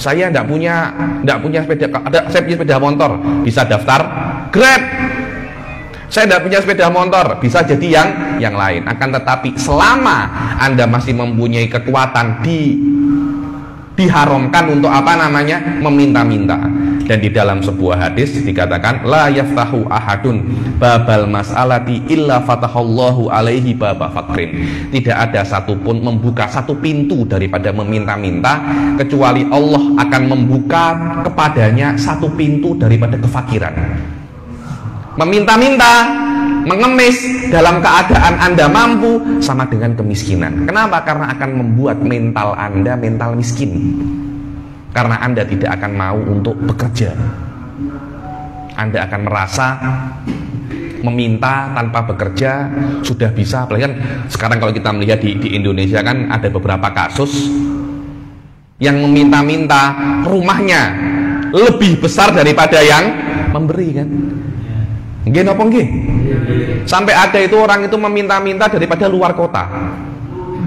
Saya tidak punya sepeda, saya punya sepeda motor, bisa daftar Grab. Saya tidak punya sepeda motor, bisa jadi yang lain. Akan tetapi selama Anda masih mempunyai kekuatan, diharamkan untuk apa namanya meminta-minta. Dan di dalam sebuah hadis dikatakan la yaftahu ahadun babal mas'alati illa fatahallahu alaihi baba fakrin. Tidak ada satupun membuka satu pintu daripada meminta-minta kecuali Allah akan membuka kepadanya satu pintu daripada kefakiran. Meminta-minta, mengemis dalam keadaan Anda mampu sama dengan kemiskinan. Kenapa? Karena akan membuat mental Anda mental miskin. Karena Anda tidak akan mau untuk bekerja. Anda akan merasa meminta tanpa bekerja sudah bisa. Apalagi kan sekarang kalau kita melihat di Indonesia kan ada beberapa kasus yang meminta-minta rumahnya lebih besar daripada yang memberi kan. Nggih napa nggih? Sampai ada itu orang itu meminta-minta daripada luar kota.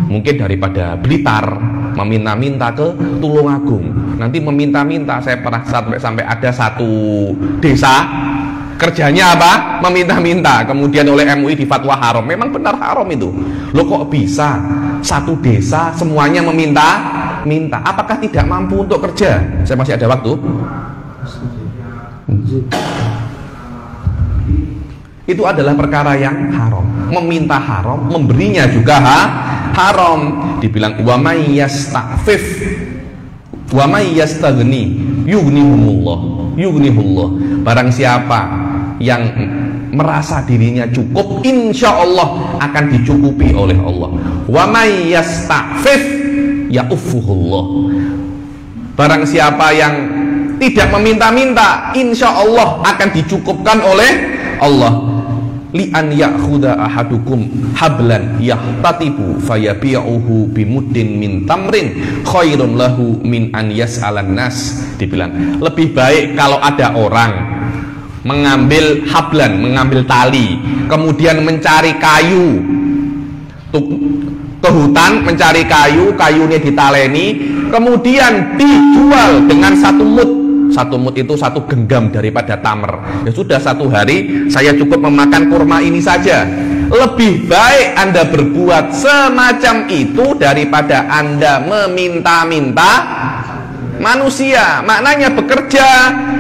Mungkin daripada Blitar meminta-minta ke Tulungagung. Nanti meminta-minta, saya pernah sampai ada satu desa kerjanya apa? Meminta-minta. Kemudian oleh MUI difatwa haram. Memang benar haram itu. Loh kok bisa satu desa semuanya meminta-minta? Apakah tidak mampu untuk kerja? Saya masih ada waktu. Itu adalah perkara yang haram. Meminta haram, memberinya juga haram. Dibilang wa may yasta'fif wa may yastaghni yughnihullah. Barang siapa yang merasa dirinya cukup, insya Allah akan dicukupi oleh Allah. Wa may yasta'fif ya'uffuhullah. Barang siapa yang tidak meminta-minta, insya Allah akan dicukupkan oleh Allah. Li an ya'khudha ahadukum hablan yahtatibu fayabi'uhu bimuddin min tamrin khairun lahu min an yas'alan nas. Dibilang lebih baik kalau ada orang mengambil hablan, mengambil tali, kemudian mencari kayu ke hutan, mencari kayunya ditaleni, kemudian dijual dengan satu mud. Satu mud itu satu genggam daripada tamr. Ya sudah, satu hari saya cukup memakan kurma ini saja. Lebih baik Anda berbuat semacam itu daripada Anda meminta-minta manusia. Maknanya bekerja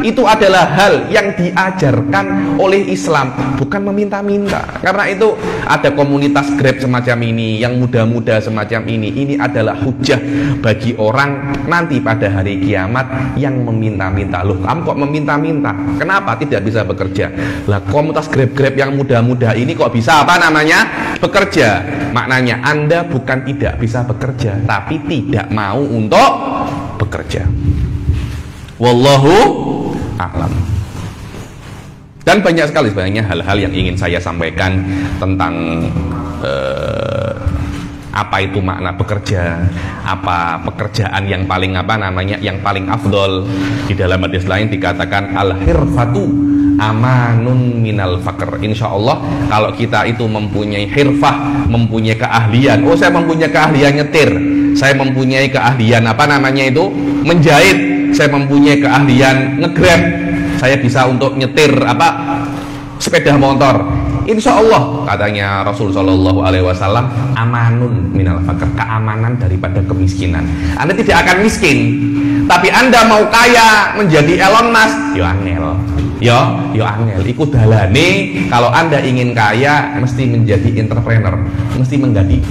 itu adalah hal yang diajarkan oleh Islam, bukan meminta-minta. Karena itu ada komunitas Grab semacam ini, yang muda-muda semacam ini. Ini adalah hujah bagi orang nanti pada hari kiamat yang meminta-minta. Loh, kamu kok meminta-minta? Kenapa tidak bisa bekerja? Lah, komunitas Grab-Grab yang muda-muda ini kok bisa apa namanya? Bekerja. Maknanya Anda bukan tidak bisa bekerja, tapi tidak mau untuk bekerja. Wallahu a'lam. Dan banyak sekali sebenarnya hal-hal yang ingin saya sampaikan tentang apa itu makna bekerja, apa pekerjaan yang paling apa namanya, yang paling afdol. Di dalam hadis lain dikatakan al-hirfatu amanun minal faqr. Insya Allah kalau kita itu mempunyai hirfah, mempunyai keahlian. Oh, saya mempunyai keahlian nyetir, saya mempunyai keahlian apa namanya itu menjahit, saya mempunyai keahlian nge-grab, saya bisa untuk nyetir sepeda motor. Insya Allah, katanya Rasul Shallallahu Alaihi Wasallam, amanun minal fakir, keamanan daripada kemiskinan. Anda tidak akan miskin, tapi Anda mau kaya menjadi Elon Musk, yo angel, yo angel. Iku dalane kalau Anda ingin kaya, mesti menjadi entrepreneur, mesti menjadi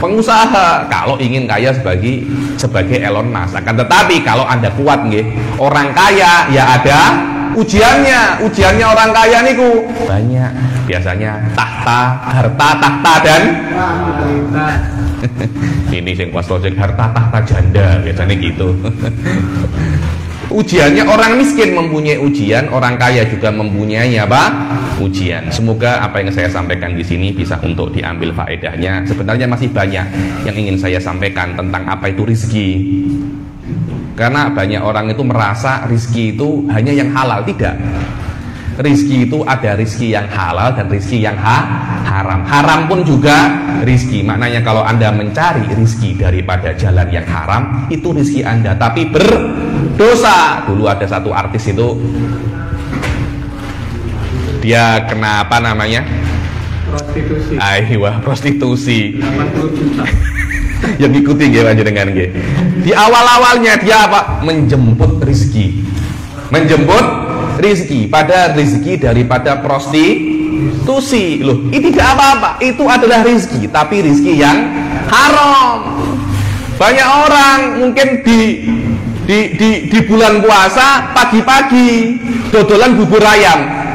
pengusaha. Kalau ingin kaya sebagai Elon Musk. Akan tetapi kalau Anda kuat, nggih, orang kaya ya ada ujiannya orang kaya niku banyak, biasanya harta tahta dan ini sing pas lojek harta tahta janda biasanya gitu. Ujiannya orang miskin mempunyai ujian, orang kaya juga mempunyai ujian. Semoga apa yang saya sampaikan di sini bisa untuk diambil faedahnya. Sebenarnya masih banyak yang ingin saya sampaikan tentang apa itu rizki. Karena banyak orang itu merasa rizki itu hanya yang halal. Tidak. Rizki itu ada rizki yang halal dan rizki yang haram. Haram pun juga rizki. Maknanya kalau Anda mencari rizki daripada jalan yang haram, itu rizki Anda, tapi berdosa. Dulu ada satu artis itu, dia kena prostitusi. Prostitusi. 80 juta. Yang ikuti nggih panjenengan nggih. Di awal-awalnya dia menjemput rizki. Pada rizki daripada prostitusi. Loh, ini tidak apa-apa. Itu adalah rizki, tapi rizki yang haram. Banyak orang mungkin di bulan puasa pagi-pagi dodolan bubur ayam.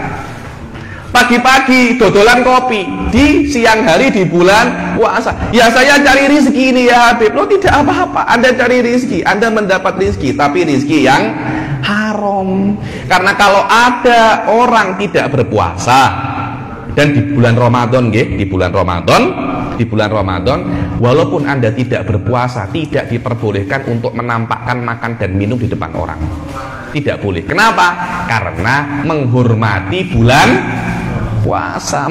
Pagi-pagi dodolan kopi, di siang hari di bulan puasa. Ya saya cari rizki ini ya Habib. Loh, tidak apa-apa, Anda cari rizki, Anda mendapat rizki, tapi rizki yang haram. Karena kalau ada orang tidak berpuasa, dan di bulan Ramadan, di bulan Ramadan, walaupun Anda tidak berpuasa, tidak diperbolehkan untuk menampakkan makan dan minum di depan orang. Tidak boleh. Kenapa? Karena menghormati bulan puasa,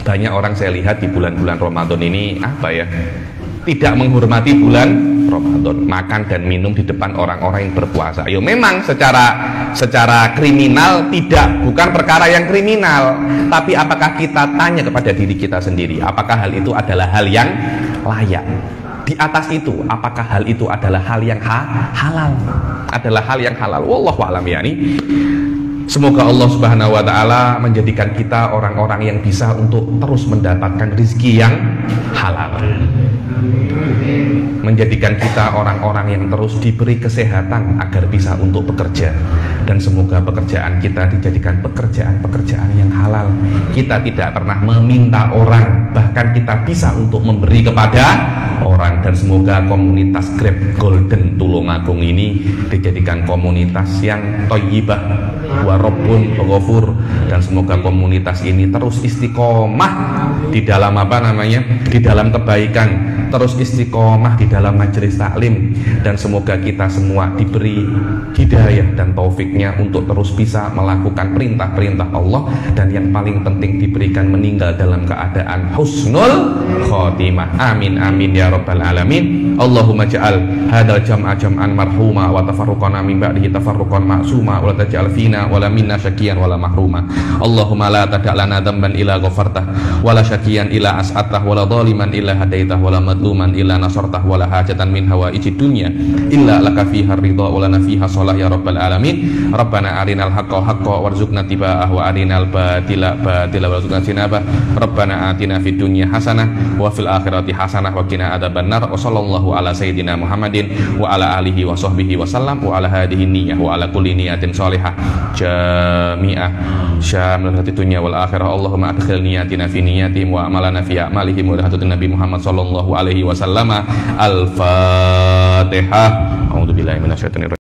Banyak orang saya lihat di bulan-bulan Ramadan ini tidak menghormati bulan Ramadan, makan dan minum di depan orang-orang yang berpuasa. Memang secara kriminal bukan perkara yang kriminal, tapi apakah kita tanya kepada diri kita sendiri, apakah hal itu adalah hal yang layak? Di atas itu, apakah hal itu adalah hal yang halal? Adalah hal yang halal. Wallahu a'lam yani. Semoga Allah Subhanahu wa taala menjadikan kita orang-orang yang bisa untuk terus mendapatkan rezeki yang halal. Menjadikan kita orang-orang yang terus diberi kesehatan agar bisa untuk bekerja, dan semoga pekerjaan kita dijadikan pekerjaan-pekerjaan yang halal. Kita tidak pernah meminta orang, bahkan kita bisa untuk memberi kepada orang. Dan semoga komunitas Grab Golden Tulungagung ini dijadikan komunitas yang thayyibah wa rabbun ghafur, dan semoga komunitas ini terus istiqomah di dalam di dalam kebaikan, terus istiqomah di dalam majelis taklim, dan semoga kita semua diberi hidayah dan taufiknya untuk terus bisa melakukan perintah-perintah Allah, dan yang paling penting diberikan meninggal dalam keadaan husnul khotimah. Amin amin ya rabbal alamin. Allahumma ja'al hadzal jam'a jam'an marhuma wa tafarruqana min ba'dihi tafarruqan ma'suma wa la taj'al fina wa la minna syakiyan wa la mahruma. Allahumma la tada' lana dhanban illa ghafartah wa la syakiyan illa as'atah wa la dhaliman illa hadaitah wa la madluman illa nasartah wa la hajatan min hawaijid dunya illa laka fiha ridha wa lana fiha shalah ya rabbal alamin. Rabbana arinal haqqa haqqa warzuqna tiba'ah wa arinal batila batila warzuqna tinabah. Rabbana atina fid dunya hasanah wa fil akhirati hasanah wa qina adzabannar. Wa sallallahu ala sayyidina Muhammadin wa ala alihi wa sahbihi wa sallam wa ala hadhihi niyyah wa ala kulli niyatin shalihah jami'ah syamil hati dunya wal akhirah. Allahumma adkhil niyatina fi niyatihim wa amalana fi a'malihim wa hadatul nabi Muhammad sallallahu alaihi wasallam. Al-Fatihah. A'udzubillahi minasyaitonir